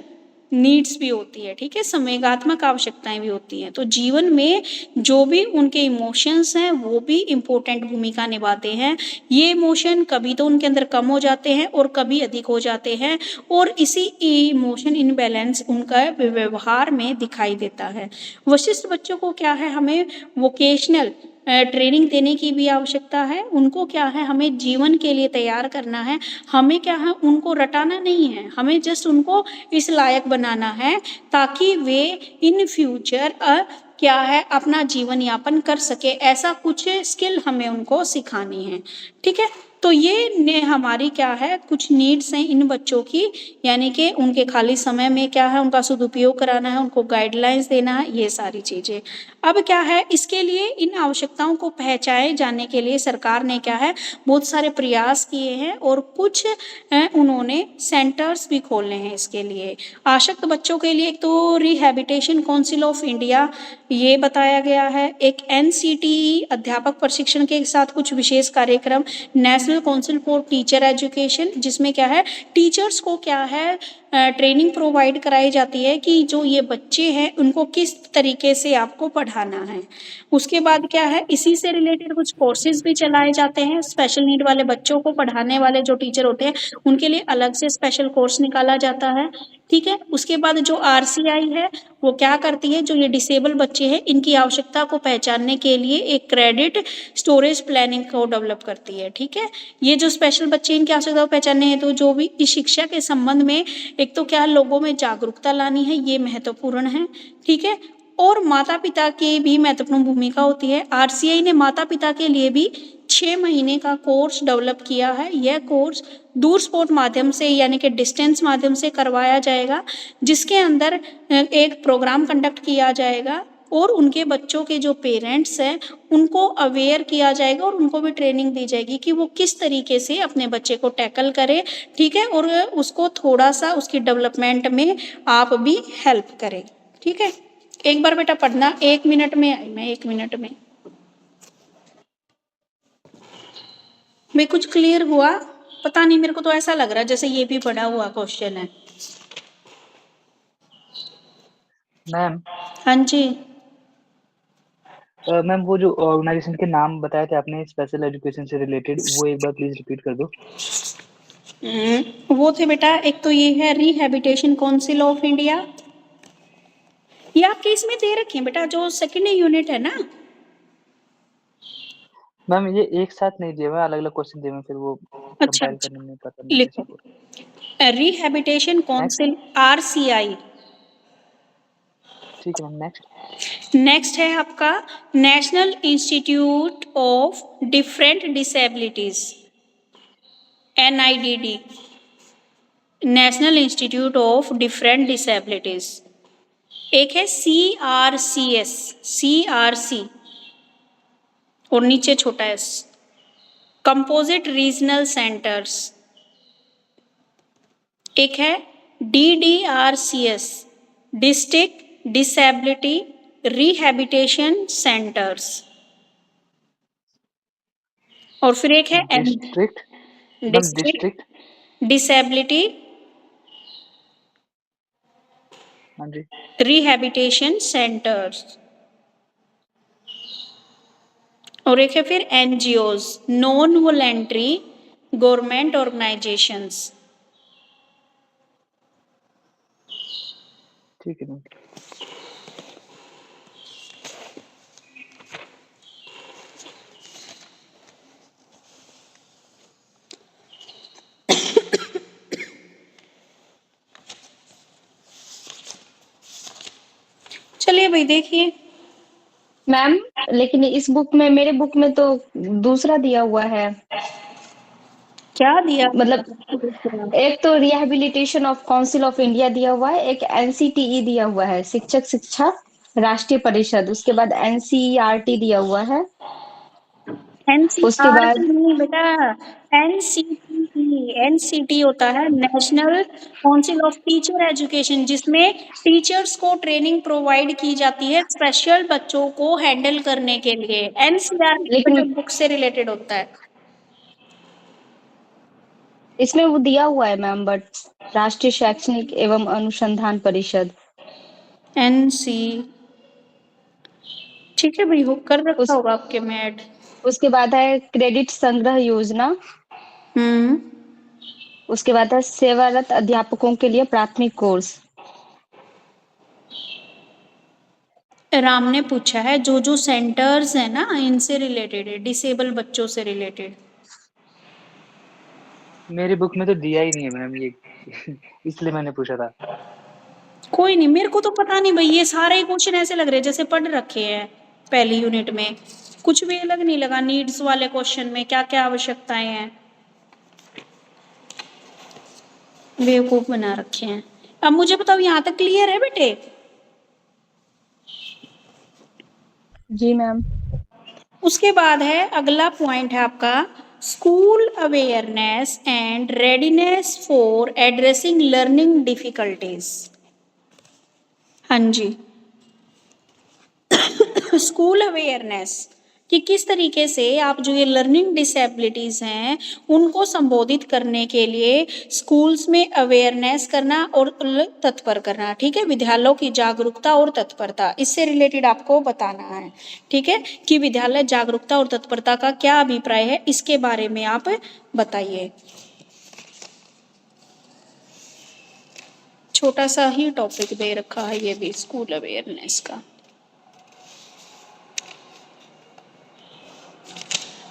नीड्स भी होती है, ठीक है, संवेगात्मक आवश्यकताएं भी होती हैं। तो जीवन में जो भी उनके इमोशंस हैं वो भी इम्पोर्टेंट भूमिका निभाते हैं। ये इमोशन कभी तो उनके अंदर कम हो जाते हैं और कभी अधिक हो जाते हैं, और इसी इमोशन इनबैलेंस उनका व्यवहार में दिखाई देता है। वशिष्ठ बच्चों को क्या है, हमें वोकेशनल ट्रेनिंग देने की भी आवश्यकता है। उनको क्या है, हमें जीवन के लिए तैयार करना है। हमें क्या है, उनको रटाना नहीं है, हमें जस्ट उनको इस लायक बनाना है ताकि वे इन फ्यूचर क्या है, अपना जीवन यापन कर सके। ऐसा कुछ स्किल हमें उनको सिखानी है, ठीक है। तो ये हमारी क्या है, कुछ नीड्स हैं इन बच्चों की, यानी कि उनके खाली समय में क्या है, उनका सदुपयोग कराना है, उनको गाइडलाइंस देना है, ये सारी चीज़ें। अब क्या है, इसके लिए इन आवश्यकताओं को पहचाने जाने के लिए सरकार ने क्या है, बहुत सारे प्रयास किए हैं और कुछ उन्होंने सेंटर्स भी खोले हैं इसके लिए। आशक्त बच्चों के लिए एक तो रिहैबिलिटेशन काउंसिल ऑफ इंडिया ये बताया गया है, एक NCTE अध्यापक प्रशिक्षण के साथ कुछ विशेष कार्यक्रम, national council for teacher education, जिसमें क्या है, टीचर्स को क्या है ट्रेनिंग प्रोवाइड कराई जाती है कि जो ये बच्चे हैं उनको किस तरीके से आपको पढ़ाना है। उसके बाद क्या है, इसी से रिलेटेड कुछ कोर्सेज भी चलाए जाते हैं। स्पेशल नीड वाले बच्चों को पढ़ाने वाले जो टीचर होते हैं उनके लिए अलग से स्पेशल कोर्स निकाला जाता है, ठीक है। उसके बाद जो RCI है वो क्या करती है, जो ये डिसेबल बच्चे हैं इनकी आवश्यकता को पहचानने के लिए एक क्रेडिट स्टोरेज प्लानिंग को डेवलप करती है, ठीक है। ये जो स्पेशल बच्चे इनकी आवश्यकता को पहचानने हैं, तो जो भी इस शिक्षा के संबंध में एक तो क्या लोगों में जागरूकता लानी है, ये महत्वपूर्ण है, ठीक है। और माता पिता की भी महत्वपूर्ण भूमिका होती है। RCI ने माता पिता के लिए भी 6 महीने का कोर्स डेवलप किया है। यह कोर्स दूर स्पोर्ट माध्यम से यानी कि डिस्टेंस माध्यम से करवाया जाएगा, जिसके अंदर एक प्रोग्राम कंडक्ट किया जाएगा और उनके बच्चों के जो पेरेंट्स हैं उनको अवेयर किया जाएगा और उनको भी ट्रेनिंग दी जाएगी कि वो किस तरीके से अपने बच्चे को टैकल करें, ठीक है, और उसको थोड़ा सा उसकी डेवलपमेंट में आप भी हेल्प करें, ठीक है। एक बार बेटा पढ़ना, 1 मिनट में आई मैं, 1 मिनट में कुछ क्लियर हुआ? पता नहीं, मेरे को तो ऐसा लग रहा है जैसे ये भी पढ़ा हुआ क्वेश्चन है। मैम हाँ जी, मैम वो जो ऑर्गेनाइजेशन के नाम बताए थे आपने स्पेशल एजुकेशन से रिलेटेड, वो एक बार प्लीज रिपीट कर दो। वो थे बेटा, एक तो ये है रिहैबिलिटेशन काउंसिल ऑफ इंडिया, ये आपके इसमें दे रखे हैं बेटा, जो सेकेंड यूनिट है ना। मैम ये एक साथ नहीं दिए हुए, अलग अलग क्वेश्चन दिए हुए, फिर वो अच्छा कंपाइल अच्छा, करने में पता नहीं कैसे लिखो रिहैबिलिटेशन काउंसिल RCI। ठीक है मैम, नेक्स्ट। नेक्स्ट है आपका national institute of different disabilities, NIDD, national institute of different disabilities. एक है CRCS, CRC और नीचे छोटा s, कंपोजिट रीजनल सेंटर्स। एक है DDRCS, district disability rehabilitation centres. और फिर एक है डिस्ट्रिक्ट डिस्ट्रिक्ट डिस्ट्रिक्ट डिसेबिलिटी हाँ जी रिहैबिलिटेशन सेंटर्स। और एक है फिर NGOs, non voluntary government organisations. ठीक है मैम। चलिए भाई देखिए, मैम लेकिन इस बुक में, मेरे बुक में तो दूसरा दिया हुआ है। क्या दिया मतलब एक तो rehabilitation of council of India दिया हुआ है, एक NCTE दिया हुआ है, शिक्षक शिक्षा राष्ट्रीय परिषद, उसके बाद NCERT दिया हुआ है, उसके बाद NCRT नहीं बेटा, NCT होता है national council of teacher education, जिसमें टीचर्स को ट्रेनिंग प्रोवाइड की जाती है स्पेशल बच्चों को हैंडल करने के लिए। NCRT बेटा लेकिन बुक से रिलेटेड होता है। इसमें वो दिया हुआ है मैम, बट राष्ट्रीय शैक्षणिक एवं अनुसंधान परिषद। NC ठीक है भाई, हो कर रखा उस होगा आपके में ऐड। उसके बाद है क्रेडिट संग्रह योजना, उसके बाद है सेवारत अध्यापकों के लिए प्राथमिक कोर्स। राम ने पूछा है जो जो सेंटर्स है ना इनसे रिलेटेड है, डिसेबल बच्चों से रिलेटेड। मेरी बुक में तो दिया ही नहीं है मैम ये इसलिए मैंने पूछा था। कोई नहीं, मेरे को तो पता नहीं भाई, ये सारे क्वेश्चन ऐसे लग रहे हैं जैसे पढ़ रखे हैं पहली यूनिट में, कुछ भी अलग नहीं लगा। नीड्स वाले क्वेश्चन में क्या क्या आवश्यकताएं हैं, बेवकूफ बना रखे हैं। अब मुझे बताओ यहाँ तक क्लियर है बेटे? जी मैम। उसके बाद है अगला पॉइंट है आपका school awareness and readiness for addressing learning difficulties. हाँ जी, स्कूल अवेयरनेस कि किस तरीके से आप जो ये लर्निंग डिसेबिलिटीज़ हैं उनको संबोधित करने के लिए स्कूल्स में अवेयरनेस करना और तत्पर करना। ठीक है, विद्यालयों की जागरूकता और तत्परता, इससे रिलेटेड आपको बताना है। ठीक है, कि विद्यालय जागरूकता और तत्परता का क्या अभिप्राय है, इसके बारे में आप बताइए। छोटा सा ही टॉपिक दे रखा है ये भी स्कूल अवेयरनेस का।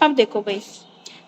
अब देखो भाई,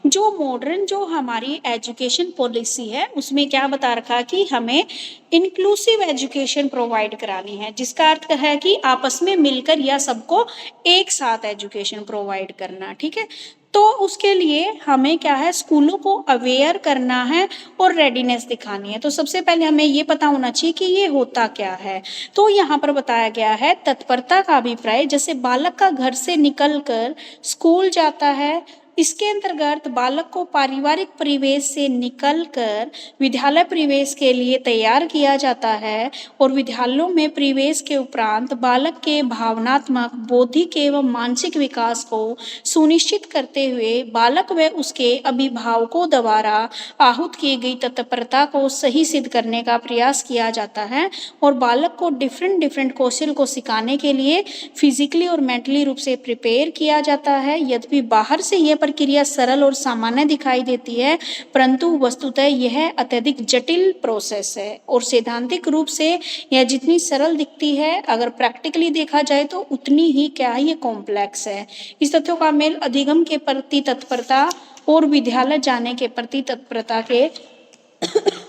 जो मॉडर्न जो हमारी एजुकेशन पॉलिसी है उसमें क्या बता रखा कि हमें इंक्लूसिव एजुकेशन प्रोवाइड करानी है, जिसका अर्थ है कि आपस में मिलकर या सबको एक साथ एजुकेशन प्रोवाइड करना। ठीक है, तो उसके लिए हमें क्या है, स्कूलों को अवेयर करना है और रेडीनेस दिखानी है। तो सबसे पहले हमें ये पता होना चाहिए कि ये होता क्या है। तो यहाँ पर बताया गया है तत्परता का अभिप्राय, जैसे बालक का घर से निकलकर स्कूल जाता है, इसके अंतर्गत बालक को पारिवारिक परिवेश से निकलकर विद्यालय प्रवेश के लिए तैयार किया जाता है और विद्यालयों में प्रवेश के उपरांत बालक के भावनात्मक, बौद्धिक एवं मानसिक विकास को सुनिश्चित करते हुए बालक व उसके अभिभावकों द्वारा आहूत की गई तत्परता को सही सिद्ध करने का प्रयास किया जाता है और बालक को डिफरेंट कौशल को सिखाने के लिए फिजिकली और मेंटली रूप से प्रिपेयर किया जाता है। यद्यपि बाहर से यह प्रक्रिया सरल और सामान्य दिखाई देती है, परंतु वस्तुतः यह अत्यधिक जटिल प्रोसेस है और सैद्धांतिक रूप से यह जितनी सरल दिखती है, अगर प्रैक्टिकली देखा जाए तो उतनी ही क्या ये कॉम्प्लेक्स है। इस तथ्यों का मेल अधिगम के प्रति तत्परता और विद्यालय जाने के प्रति तत्परता के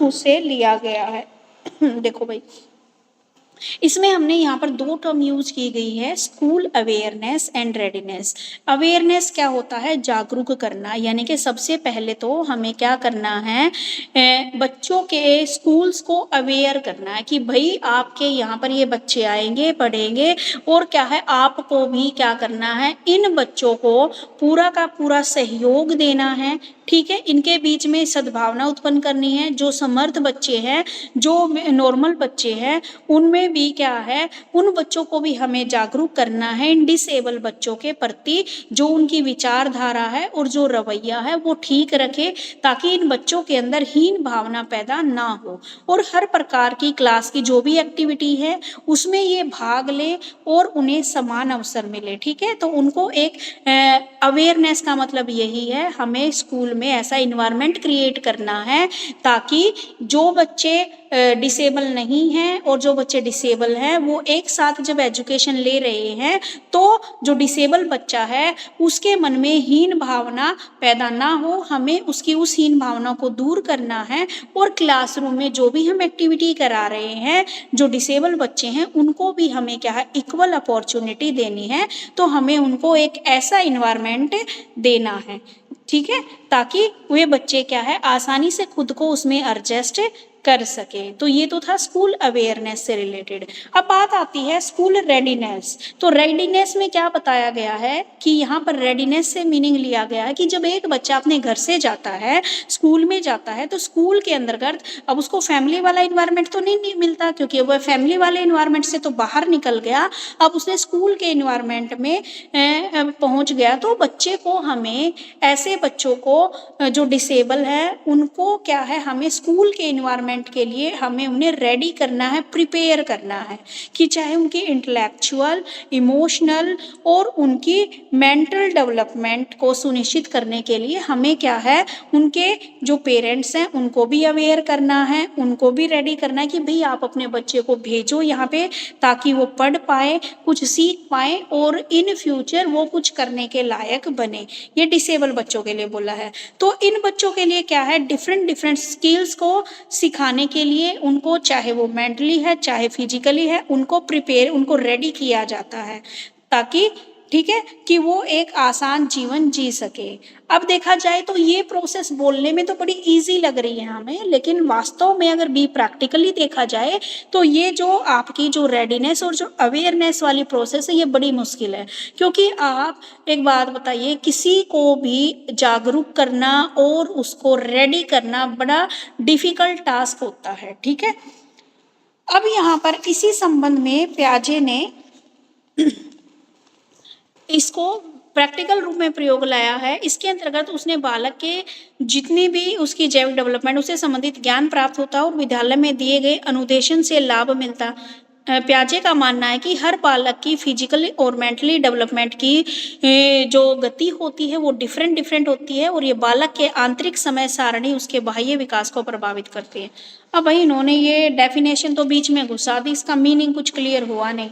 उसे लिया गया है। देखो भाई, इसमें हमने यहाँ पर दो टर्म यूज की गई है, school awareness and readiness. Awareness क्या होता है, जागरूक करना, यानी कि सबसे पहले तो हमें क्या करना है, बच्चों के स्कूल्स को अवेयर करना है कि भाई आपके यहाँ पर ये बच्चे आएंगे पढ़ेंगे, और क्या है आपको भी क्या करना है, इन बच्चों को पूरा का पूरा सहयोग देना है, ठीक है। इनके बीच में सद्भावना उत्पन्न करनी है। जो समर्थ बच्चे हैं, जो नॉर्मल बच्चे हैं, उनमें भी क्या है, उन बच्चों को भी हमें जागरूक करना है इन डिसेबल बच्चों के प्रति, जो उनकी विचारधारा है और जो रवैया है वो ठीक रखे, ताकि इन बच्चों के अंदर हीन भावना पैदा ना हो। और हर प्रकार की क्लास की जो भी एक्टिविटी है उसमें ये भाग ले और उन्हें समान अवसर मिले, ठीक है। तो उनको एक अवेयरनेस का मतलब यही है, हमें स्कूल में ऐसा इन्वायरमेंट क्रिएट करना है ताकि जो बच्चे डिसेबल नहीं हैं और जो बच्चे डिसेबल हैं वो एक साथ जब एजुकेशन ले रहे हैं, तो जो डिसेबल बच्चा है उसके मन में हीन भावना पैदा ना हो, हमें उसकी उस हीन भावना को दूर करना है। और क्लासरूम में जो भी हम एक्टिविटी करा रहे हैं, जो डिसेबल बच्चे हैं उनको भी हमें क्या है, इक्वल अपॉर्चुनिटी देनी है। तो हमें उनको एक ऐसा इन्वायरमेंट देना है, ठीक है, ताकि वे बच्चे क्या है आसानी से खुद को उसमें एडजस्ट कर सके। तो ये तो था स्कूल अवेयरनेस से रिलेटेड। अब बात आती है स्कूल रेडीनेस। तो रेडीनेस में क्या बताया गया है कि यहाँ पर रेडीनेस से मीनिंग लिया गया है कि जब एक बच्चा अपने घर से जाता है, स्कूल में जाता है, तो स्कूल के अंतर्गत अब उसको फैमिली वाला इन्वायरमेंट तो नहीं मिलता, क्योंकि वह फैमिली वाले इन्वायरमेंट से तो बाहर निकल गया, अब उसने स्कूल के इन्वायरमेंट में पहुँच गया। तो बच्चे को हमें, ऐसे बच्चों को जो डिसेबल है उनको क्या है, हमें स्कूल के इन्वायरमेंट के लिए हमें उन्हें रेडी करना है, प्रिपेयर करना है, कि चाहे उनकी इंटेलेक्चुअल, इमोशनल और उनकी मेंटल डेवलपमेंट को सुनिश्चित करने के लिए हमें क्या है, उनके जो पेरेंट्स हैं उनको भी अवेयर करना है, उनको भी रेडी करना है कि भाई आप अपने बच्चे को भेजो यहाँ पे, ताकि वो पढ़ पाए, कुछ सीख पाए और इन फ्यूचर वो कुछ करने के लायक बने। ये डिसेबल बच्चों के लिए बोला है। तो इन बच्चों के लिए क्या है, डिफरेंट स्किल्स को सिखाने के लिए उनको, चाहे वो मेंटली है चाहे फिजिकली है, उनको प्रिपेयर, उनको रेडी किया जाता है, ताकि ठीक है कि वो एक आसान जीवन जी सके। अब देखा जाए तो ये प्रोसेस बोलने में तो बड़ी इजी लग रही है हमें, लेकिन वास्तव में अगर भी प्रैक्टिकली देखा जाए तो ये जो आपकी जो रेडीनेस और जो अवेयरनेस वाली प्रोसेस है ये बड़ी मुश्किल है। क्योंकि आप एक बात बताइए, किसी को भी जागरूक करना और उसको रेडी करना बड़ा डिफिकल्ट टास्क होता है, ठीक है। अब यहाँ पर इसी संबंध में प्याजे ने इसको प्रैक्टिकल रूप में प्रयोग लाया है। इसके अंतर्गत उसने बालक के जितनी भी उसकी जैविक डेवलपमेंट उससे संबंधित ज्ञान प्राप्त होता और विद्यालय में दिए गए अनुदेशन से लाभ मिलता। प्याजे का मानना है कि हर बालक की फिजिकली और मेंटली डेवलपमेंट की जो गति होती है वो डिफरेंट होती है, और ये बालक के आंतरिक समय सारणी उसके बाह्य विकास को प्रभावित करती है। अब भाई इन्होंने ये डेफिनेशन तो बीच में घुसा दी, इसका मीनिंग कुछ क्लियर हुआ नहीं।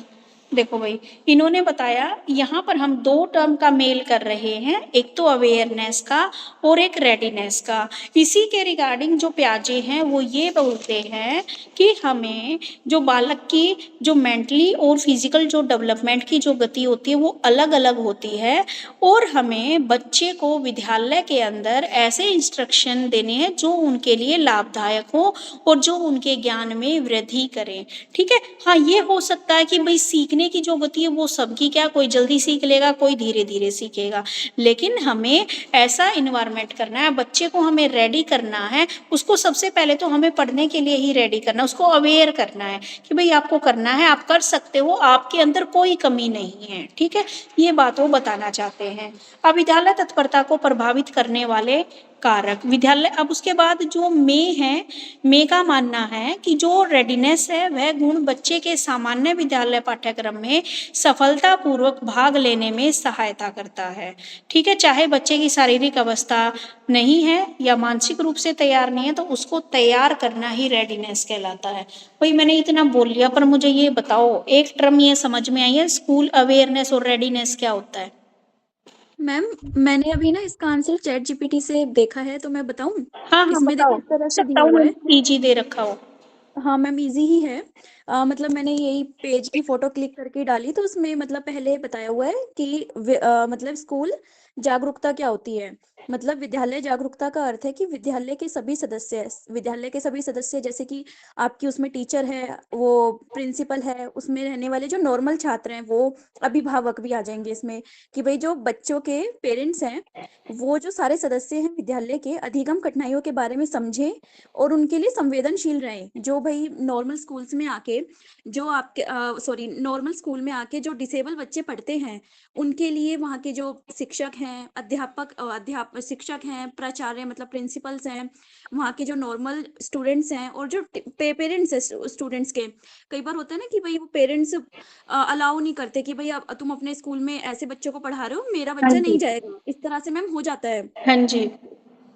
देखो भाई, इन्होंने बताया यहाँ पर हम दो टर्म का मेल कर रहे हैं, एक तो अवेयरनेस का और एक रेडीनेस का। इसी के रिगार्डिंग जो प्याजे हैं वो ये बोलते हैं कि हमें जो बालक की जो मेंटली और फिजिकल जो डेवलपमेंट की जो गति होती है वो अलग अलग होती है, और हमें बच्चे को विद्यालय के अंदर ऐसे इंस्ट्रक्शन देने हैं जो उनके लिए लाभदायक हो और जो उनके ज्ञान में वृद्धि करें, ठीक है। हाँ, ये हो सकता है कि भाई सीखने की जो गति है वो सबकी क्या, कोई जल्दी सीख लेगा, कोई धीरे धीरे सीखेगा, लेकिन हमें ऐसा इन्वायरमेंट करना है, बच्चे को हमें रेडी करना है। उसको सबसे पहले तो हमें पढ़ने के लिए ही रेडी करना है, उसको अवेयर करना है कि भाई आपको करना है, आप कर सकते हो, आपके अंदर कोई कमी नहीं है, ठीक है। ये बात वो बताना चाहते हैं। अब विद्यालय तत्परता को प्रभावित करने वाले कारक विद्यालय। अब उसके बाद जो मे का मानना है कि जो रेडीनेस है वह गुण बच्चे के सामान्य विद्यालय पाठ्यक्रम में सफलतापूर्वक भाग लेने में सहायता करता है, ठीक है। चाहे बच्चे की शारीरिक अवस्था नहीं है या मानसिक रूप से तैयार नहीं है, तो उसको तैयार करना ही रेडीनेस कहलाता है। भाई मैंने इतना बोल लिया, पर मुझे ये बताओ, एक टर्म ये समझ में आई है, स्कूल अवेयरनेस और रेडीनेस क्या होता है? मैम मैंने अभी ना इसका आंसर चैट जीपीटी से देखा है, तो मैं बताऊं? हाँ इसमें देखो बताओ, इस तरह से सकता दिया हुआ है। हूँ इजी दे रखा हो। हाँ मैम, इजी ही है। मतलब मैंने यही पेज की फोटो क्लिक करके डाली, तो उसमें मतलब पहले बताया हुआ है कि मतलब स्कूल जागरूकता क्या होती है। मतलब विद्यालय जागरूकता का अर्थ है कि विद्यालय के सभी सदस्य जैसे कि आपकी उसमें टीचर है, वो प्रिंसिपल है, उसमें रहने वाले जो नॉर्मल छात्र हैं, वो अभिभावक भी आ जाएंगे इसमें, कि भाई जो बच्चों के पेरेंट्स हैं, वो जो सारे सदस्य हैं विद्यालय के, अधिगम कठिनाइयों के बारे में समझें और उनके लिए संवेदनशील रहें। जो भाई नॉर्मल स्कूल्स में आके जो आपके नॉर्मल स्कूल में आके जो डिसेबल बच्चे पढ़ते हैं, उनके लिए वहाँ के जो शिक्षक हैं, अध्यापक शिक्षक हैं, प्राचार्य मतलब प्रिंसिपल्स हैं, वहाँ के जो नॉर्मल स्टूडेंट्स हैं, और जो पेरेंट्स हैं स्टूडेंट्स के, कई बार होता है ना कि भाई वो पेरेंट्स अलाउ नहीं करते कि भाई अब तुम अपने स्कूल में ऐसे बच्चों को पढ़ा रहे हो, मेरा हाँ बच्चा जी। नहीं जाएगा, इस तरह से मैम हो जाता है। हाँ जी।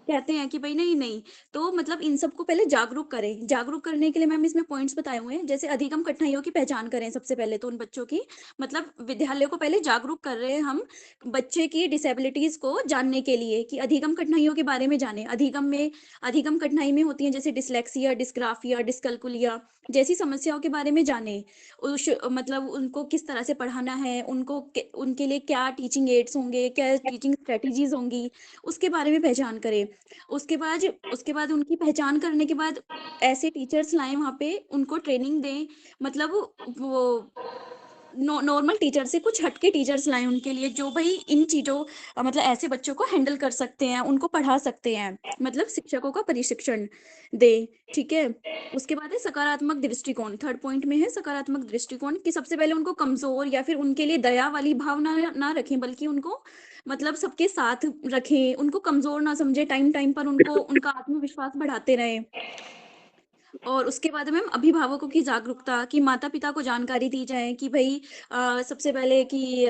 कहते हैं कि भाई नहीं नहीं, तो मतलब इन सबको पहले जागरूक करें। जागरूक करने के लिए मैम इसमें पॉइंट्स बताए हुए हैं, जैसे अधिगम कठिनाइयों की पहचान करें सबसे पहले तो उन बच्चों की, मतलब विद्यालय को पहले जागरूक कर रहे हैं हम बच्चे की डिसेबिलिटीज को जानने के लिए, कि अधिगम कठिनाइयों के बारे में जाने। अधिगम कठिनाई में होती है जैसे डिसलेक्सिया, डिस्ग्राफिया, डिस्कैल्कुलिया जैसी समस्याओं के बारे में जाने। मतलब उनको किस तरह से पढ़ाना है, उनके लिए क्या टीचिंग एड्स होंगे, क्या टीचिंग स्ट्रेटजीज होंगी, उसके बारे में पहचान करें। उसके बाद उनकी पहचान करने के बाद ऐसे टीचर्स लाएं वहाँ पे, उनको ट्रेनिंग दें। मतलब वो नॉर्मल टीचर से कुछ हटके टीचर्स लाएं उनके लिए, जो भाई इन चीजों मतलब ऐसे बच्चों को हैंडल कर सकते हैं, उनको पढ़ा सकते हैं, मतलब शिक्षकों का प्रशिक्षण दे। ठीक है। उसके बाद है सकारात्मक दृष्टिकोण। थर्ड पॉइंट में है सकारात्मक दृष्टिकोण, कि सबसे पहले उनको कमजोर या फिर उनके लिए दया वाली भावना ना रखें, बल्कि उनको मतलब सबके साथ रखें, उनको कमजोर ना समझे, टाइम टाइम पर उनको उनका आत्मविश्वास बढ़ाते रहें। और उसके बाद मैम अभिभावकों की जागरूकता, कि माता पिता को जानकारी दी जाए कि भाई सबसे पहले कि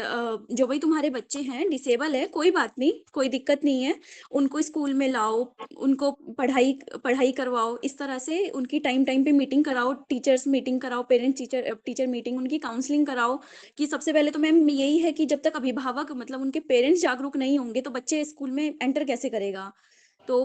जो भाई तुम्हारे बच्चे हैं डिसेबल है, कोई बात नहीं, कोई दिक्कत नहीं है, उनको स्कूल में लाओ, उनको पढ़ाई पढ़ाई करवाओ, इस तरह से उनकी टाइम टाइम पे मीटिंग कराओ, टीचर्स मीटिंग कराओ, पेरेंट्स टीचर मीटिंग, उनकी काउंसलिंग कराओ। कि सबसे पहले तो मैम यही है कि जब तक अभिभावक मतलब उनके पेरेंट्स जागरूक नहीं होंगे तो बच्चे स्कूल में एंटर कैसे करेगा। तो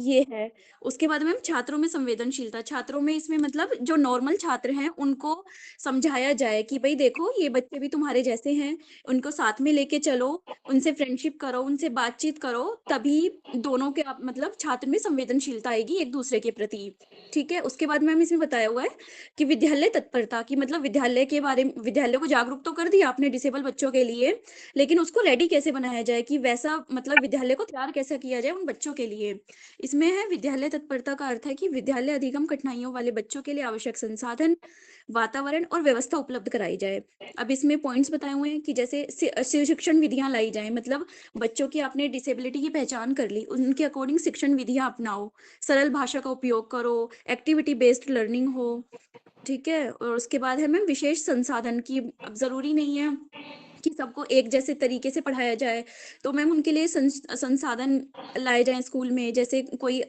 ये है। उसके बाद मैम छात्रों में संवेदनशीलता। छात्रों में इसमें मतलब जो नॉर्मल छात्र हैं उनको समझाया जाए कि भाई देखो ये बच्चे भी तुम्हारे जैसे हैं, उनको साथ में लेके चलो, उनसे फ्रेंडशिप करो, उनसे बातचीत करो, तभी दोनों के मतलब छात्र में संवेदनशीलता आएगी एक दूसरे के प्रति। ठीक है। उसके बाद मैम इसमें बताया हुआ है कि विद्यालय तत्परता, की मतलब विद्यालय को जागरूक तो कर दिया आपने डिसेबल बच्चों के लिए, लेकिन उसको रेडी कैसे बनाया जाए, कि वैसा मतलब विद्यालय को तैयार कैसे किया जाए उन बच्चों के लिए। इसमें है विद्यालय तत्परता का अर्थ है कि विद्यालय अधिगम कठिनाइयों वाले बच्चों के लिए आवश्यक संसाधन, वातावरण और व्यवस्था उपलब्ध कराई जाए। अब इसमें पॉइंट्स बताए हुए हैं कि जैसे शिक्षण विधियां लाई जाए, मतलब बच्चों की आपने डिसेबिलिटी की पहचान कर ली, उनके अकॉर्डिंग शिक्षण विधियां अपनाओ, सरल भाषा का उपयोग करो, एक्टिविटी बेस्ड लर्निंग हो। ठीक है। और उसके बाद है मैम विशेष संसाधन, की अब जरूरी नहीं है कि सबको एक जैसे तरीके से पढ़ाया जाए, तो मैम उनके लिए संसाधन लाए जाएं स्कूल में। जैसे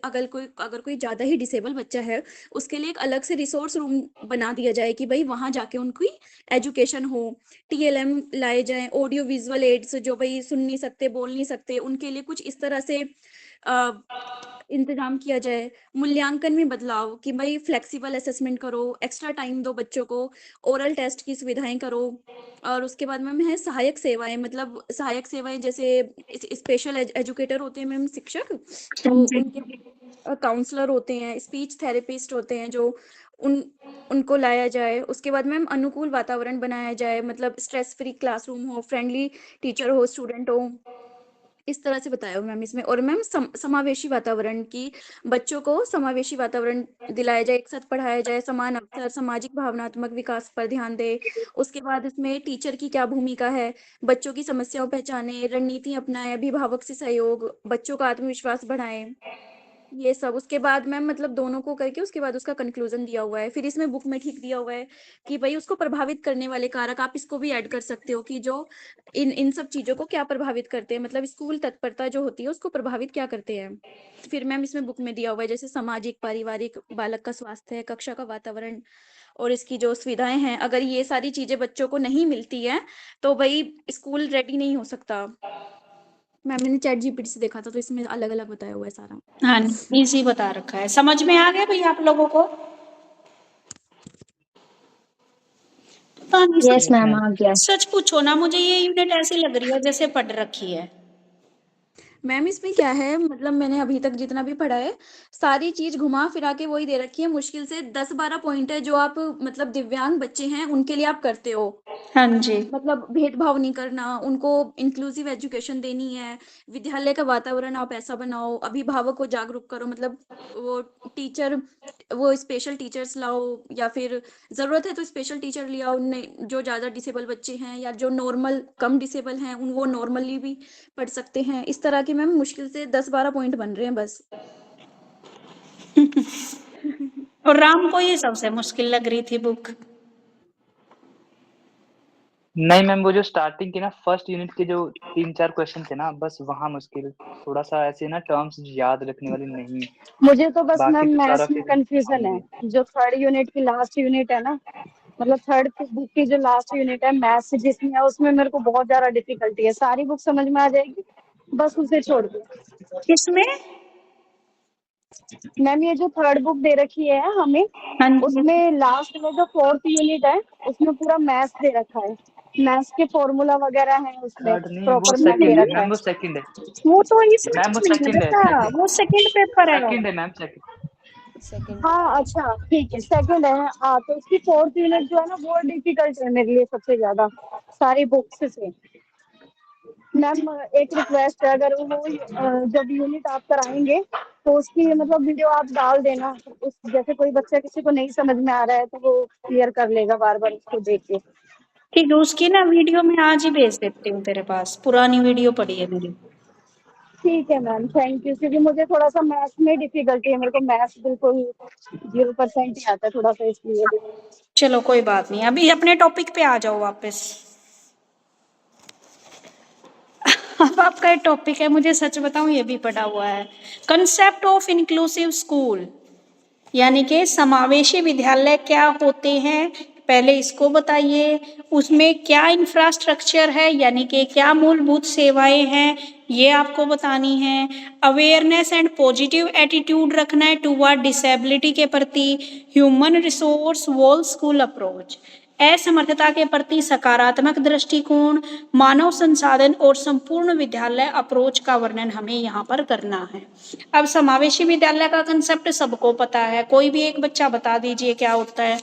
अगर कोई ज्यादा ही डिसेबल बच्चा है, उसके लिए एक अलग से रिसोर्स रूम बना दिया जाए कि भाई वहां जाके उनकी एजुकेशन हो। टीएलएम लाए जाएं, ऑडियो विजुअल एड्स, जो भाई सुन नहीं सकते, बोल नहीं सकते, उनके लिए कुछ इस तरह से अ, इंतजाम किया जाए। मूल्यांकन में बदलाव, कि भाई फ्लेक्सिबल असेसमेंट करो, एक्स्ट्रा टाइम दो बच्चों को, ओरल टेस्ट की सुविधाएं करो। और उसके बाद मैम है सहायक सेवाएं, मतलब सहायक सेवाएं जैसे स्पेशल एजुकेटर होते हैं मैम शिक्षक, हाँ तो जी। उनके काउंसलर होते हैं, स्पीच थेरेपिस्ट होते हैं, जो उन उनको लाया जाए। उसके बाद मैम अनुकूल वातावरण बनाया जाए, मतलब स्ट्रेस फ्री क्लासरूम हो, फ्रेंडली टीचर हो, स्टूडेंट हो, इस तरह से बताया हुआ मैम इसमें। और मैम समावेशी वातावरण, की बच्चों को समावेशी वातावरण दिलाया जाए, एक साथ पढ़ाया जाए, समान अवसर, सामाजिक भावनात्मक विकास पर ध्यान दे। उसके बाद इसमें टीचर की क्या भूमिका है, बच्चों की समस्याओं पहचाने, रणनीति अपनाए, अभिभावक से सहयोग, बच्चों का आत्मविश्वास बढ़ाए, ये सब। उसके बाद मैम मतलब दोनों को करके उसके बाद उसका कंक्लूजन दिया हुआ है। फिर इसमें बुक में ठीक दिया हुआ है कि भाई उसको प्रभावित करने वाले कारक, आप इसको भी ऐड कर सकते हो कि जो इन इन सब चीजों को क्या प्रभावित करते हैं, मतलब स्कूल तत्परता जो होती है उसको प्रभावित क्या करते हैं। फिर मैम इसमें बुक में दिया हुआ है जैसे सामाजिक, पारिवारिक, बालक का स्वास्थ्य, कक्षा का वातावरण और इसकी जो सुविधाएं हैं। अगर ये सारी चीजें बच्चों को नहीं मिलती है तो भाई स्कूल रेडी नहीं हो सकता। मैम मैंने चैट जीपीटी से देखा था, तो इसमें अलग अलग बताया हुआ है सारा। हाँ, इजी बता रखा है। समझ में आ गया भैया आप लोगों को? पता नहीं यस सच मैम, आ गया। सच पूछो ना, मुझे ये यूनिट ऐसी लग रही है जैसे पढ़ रखी है। मैम इसमें क्या है, मतलब मैंने अभी तक जितना भी पढ़ा है सारी चीज घुमा फिरा के वही दे रखी है। मुश्किल से 10-12 पॉइंट है जो आप मतलब दिव्यांग बच्चे हैं उनके लिए आप करते हो। हाँ जी। मतलब भेदभाव नहीं करना, उनको इंक्लूसिव एजुकेशन देनी है, विद्यालय का वातावरण आप ऐसा बनाओ, अभिभावक को जागरूक करो, मतलब वो टीचर, वो स्पेशल टीचर्स लाओ, या फिर जरूरत है तो स्पेशल टीचर ले आओ, जो ज्यादा डिसेबल बच्चे हैं या जो नॉर्मल कम डिसेबल हैं उन वो नॉर्मली भी पढ़ सकते हैं। इस तरह के मैम मुश्किल से 10-12 पॉइंट बन रहे हैं बस। और राम को ये सबसे मुश्किल लग रही थी बुक। नहीं मैम, वो जो स्टार्टिंग के ना फर्स्ट यूनिट के जो 3-4 क्वेश्चन थे ना, बस वहाँ मुश्किल, थोड़ा सा ऐसे ना टर्म्स याद रखने वाली नहीं, मुझे तो बस बाकी मैम तो सारा मैथ्स में फिर कंफ्यूजन होंगे। है। जो थर्ड यूनिट की लास्ट यूनिट है ना, मतलब थर्ड बुक की जो लास्ट यूनिट है मैथ्स जिसमें है, उसमें मेरे को बहुत ज्यादा डिफिकल्टी है। सारी बुक समझ में आ जाएगी, बस उसे छोड़ दो। किसमें? मैम ये जो थर्ड बुक दे रखी है हमें, हाँ जी। उसमें लास्ट में जो फोर्थ यूनिट है उसमें पूरा मैथ्स दे रखा है। मैथ्स के फॉर्मूला वगैरह है उसमें, थर्ड नहीं है, वो प्रॉपर मैथ दे सेकंड है रखा मैम, है। वो सेकंड है वो तो इस मैम, बैच वो में है सेकंड है, बेटा, सेकंड वो सेकंड पेपर है। सेकंड है मैम, सेकंड सेकंड हाँ अच्छा ठीक है, सेकंड है। हाँ तो उसकी फोर्थ यूनिट जो है ना वो डिफिकल्ट है मेरे लिए सबसे ज्यादा सारी बुक्स से। मैम एक रिक्वेस्ट है, अगर वो जब यूनिट आप कराएंगे तो उसकी मतलब वीडियो आप डाल देना। उस जैसे कोई बच्चा किसी को नहीं समझ में आ रहा है तो वो क्लियर कर लेगा बार बार उसको देख के। ठीक है, उसकी ना वीडियो मैं आज ही भेज देती हूँ तेरे पास, पुरानी वीडियो पड़ी है मेरी। ठीक है मैम, थैंक यू। क्योंकि मुझे थोड़ा सा मैथ्स में डिफिकल्टी है, मेरे को मैथ्स बिल्कुल 0% ही आता है थोड़ा सा, इसलिए। चलो कोई बात नहीं, अभी अपने टॉपिक पे आ जाओ वापस। अब आपका एक टॉपिक है, मुझे सच बताऊं ये भी पढ़ा हुआ है, कंसेप्ट ऑफ इंक्लूसिव स्कूल, यानी कि समावेशी विद्यालय क्या होते हैं, पहले इसको बताइए। उसमें क्या इंफ्रास्ट्रक्चर है, यानी कि क्या मूलभूत सेवाएं हैं, ये आपको बतानी है। अवेयरनेस एंड पॉजिटिव एटीट्यूड रखना है टुवर्ड डिसेबिलिटी के प्रति। Human resource wall school approach, असमर्थता के प्रति सकारात्मक दृष्टिकोण। मानव संसाधन और संपूर्ण विद्यालय अप्रोच का वर्णन हमें यहाँ पर करना है। अब समावेशी विद्यालय का कंसेप्ट सबको पता है, कोई भी एक बच्चा बता दीजिए क्या होता है।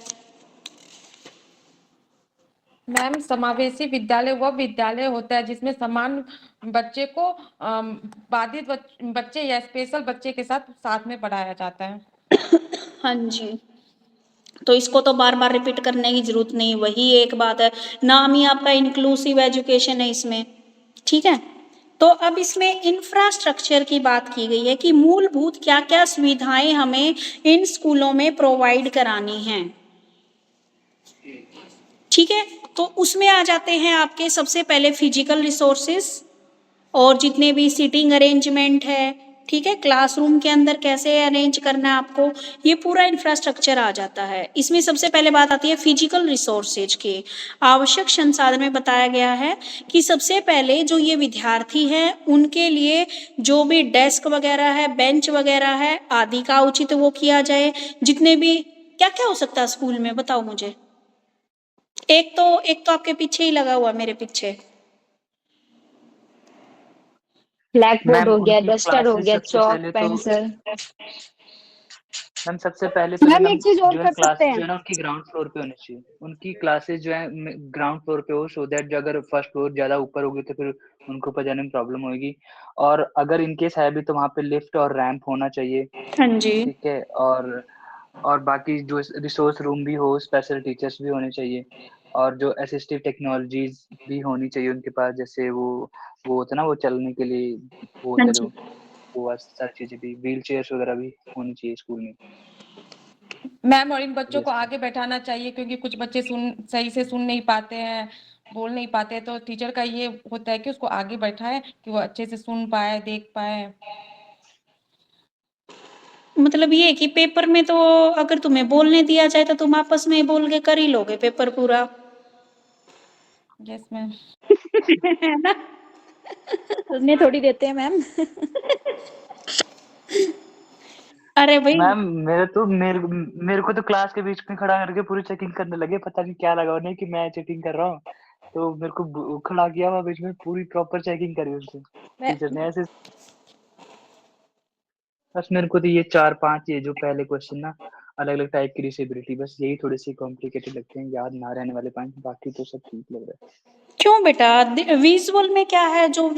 मैम समावेशी विद्यालय वह विद्यालय होता है जिसमें समान बच्चे को बाधित बच्चे या स्पेशल बच्चे के साथ में पढ़ाया जाता है। हाँ जी, तो इसको तो बार बार रिपीट करने की जरूरत नहीं, वही एक बात है, नाम ही आपका इंक्लूसिव एजुकेशन है इसमें। ठीक है, तो अब इसमें इंफ्रास्ट्रक्चर की बात की गई है कि मूलभूत क्या क्या सुविधाएं हमें इन स्कूलों में प्रोवाइड करानी हैं। ठीक है, तो उसमें आ जाते हैं आपके सबसे पहले फिजिकल रिसोर्सेस और जितने भी सीटिंग अरेंजमेंट है। ठीक है, क्लासरूम के अंदर कैसे अरेंज करना है आपको, ये पूरा इंफ्रास्ट्रक्चर आ जाता है। इसमें सबसे पहले बात आती है फिजिकल रिसोर्सेज के आवश्यक संसाधन में बताया गया है कि सबसे पहले जो ये विद्यार्थी हैं उनके लिए जो भी डेस्क वगैरह है, बेंच वगैरह है आदि का उचित वो किया जाए। जितने भी क्या क्या हो सकता है स्कूल में, बताओ मुझे। एक तो आपके पीछे ही लगा हुआ, मेरे पीछे। ब्लैक बोर्ड मैम हो गया, उनकी डस्टर हो क्लासेस गया, सबसे चौक पहले तो पेंसिल। मैम सबसे पहले तो जो मैम मैम एक चीज और जो है कर सकते क्लासेस जो हैं। है ना उनकी ग्राउंड फ्लोर पे होनी चाहिए, उनकी क्लासेस जो है ग्राउंड फ्लोर पे हो, सो दैट जो अगर फर्स्ट फ्लोर ज्यादा ऊपर होगी तो फिर उनको ऊपर जाने में प्रॉब्लम होगी। और अगर इनकेस है भी तो वहाँ पे लिफ्ट और रैंप होना चाहिए। हाँ जी। ठीक है, और बाकी जो रिसोर्स रूम भी हो, स्पेशल टीचर्स भी होने चाहिए, और जो असिस्टिव टेक्नोलॉजीज भी होनी चाहिए उनके पास, जैसे वो होता है ना, वो चलने के लिए वो हाँ होता है जी। जो, वो सारी चीजें भी, व्हील चेयर्स वगैरह भी होनी चाहिए स्कूल में। मैम और इन बच्चों को Yes, आगे बैठाना चाहिए क्योंकि कुछ बच्चे सही से सुन नहीं पाते हैं, बोल नहीं पाते हैं, तो टीचर का ये होता है कि उसको आगे बैठाए कि वो अच्छे से सुन पाए, देख पाए। मतलब ये है कि पेपर में तो अगर तुम्हें बोलने दिया जाए तो तुम आपस में ही बोल के कर ही लोगे पेपर पूरा। Yes ma'am. है ना? सुनने थोड़ी देते हैं मैम। अरे भाई मैम मेरे को तो क्लास के बीच में खड़ा करके पूरी चेकिंग करने लगे, पता नहीं क्या लगा उन्हें कि मैं चीटिंग कर रहा हूँ। तो मेरे को खड़ा किया हुआ बीच में, पूरी प्रॉपर चेकिंग करी उनसे टीचर ने ऐसे। बस मेरे को तो ये 4-5 ये जो पहले क्वेश्चन ना अलग अलग टाइप की डिसेबिलिटी, बस यही थोड़े से कॉम्प्लिकेटेड लगते हैं, याद ना रहने वाले पॉइंट, बाकी तो सब ठीक लग रहा है। क्यों बेटा, विजुअल में क्या है जो